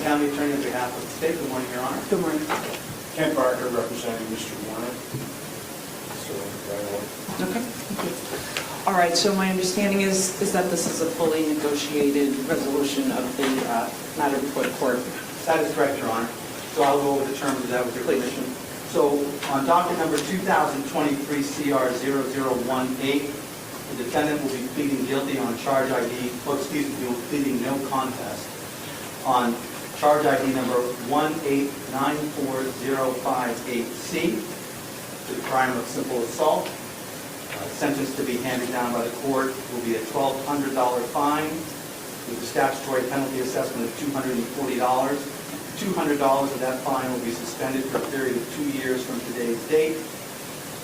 County Attorney on behalf of the state. Good morning, Your Honor. Good morning. Ken Barker representing Mr. Warner. So, Okay, thank you. All right, so my understanding is that this is a fully negotiated resolution of the matter before the court. That is correct, Your Honor. So I'll go over the terms of that with your permission. So on docket number 2023 CR 0018, the defendant will be pleading guilty on charge ID, pleading no contest on charge ID number 1894058C, to the crime of simple assault. Sentence to be handed down by the court will be a $1,200 fine with a statutory penalty assessment of $240. $200 of that fine will be suspended for a period of 2 years from today's date.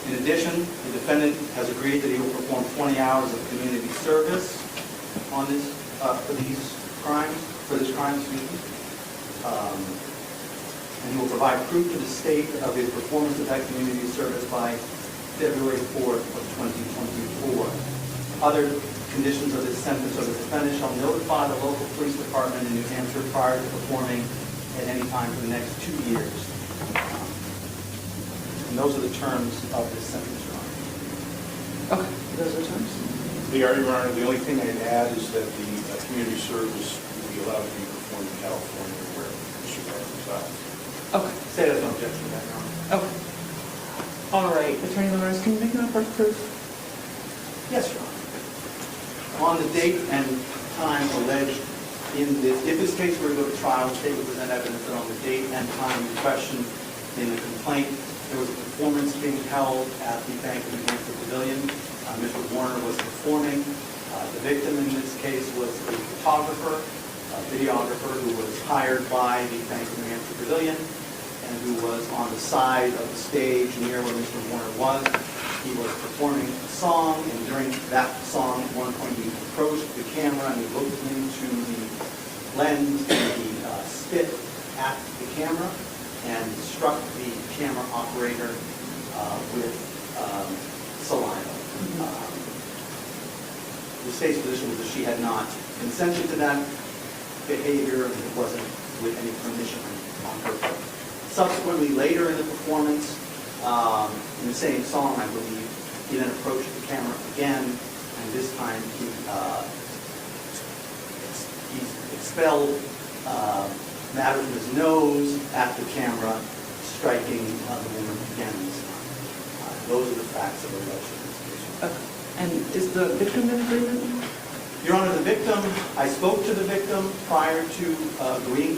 In addition, the defendant has agreed that he will perform 20 hours of community service on this for this crime. And he will provide proof to the state of his performance of that community service by February 4th of 2024. Other conditions of this sentence are the defendant shall notify the local police department in New Hampshire prior to performing at any time for the next 2 years. And those are the terms of this sentence, Your Honor. Okay, those are terms. Your Honor, the only thing I'd add is that the community service will be allowed to be performed in California where Mr. Barker resides. Okay. Say there's no objection to that, Your Honor. Okay. All right, Attorney Lawrence, can you make an offer of proof? Yes, Your Honor. On the date and time alleged in this, if this case were to go to trial, the state would present evidence that on the date and time in question in the complaint, there was a performance being held at the Bank of New Hampshire Pavilion. Mr. Warner was performing. The victim in this case was a photographer, a videographer who was hired by the Bank of New Hampshire Pavilion and who was on the side of the stage near where Mr. Warner was. He was performing a song, and during that song, at one point he approached the camera and he looked into the lens and he spit at the camera and struck the camera operator with saliva. The state's position was that she had not consented to that behavior and it wasn't with any permission on her part. Subsequently, later in the performance, in the same song, I believe, he then approached the camera again, and this time he expelled matter from his nose at the camera, striking the woman again this time. Those are the facts of the alleged in this case. Okay. And is the victim in agreement? Your Honor, the victim, I spoke to the victim prior to agreeing to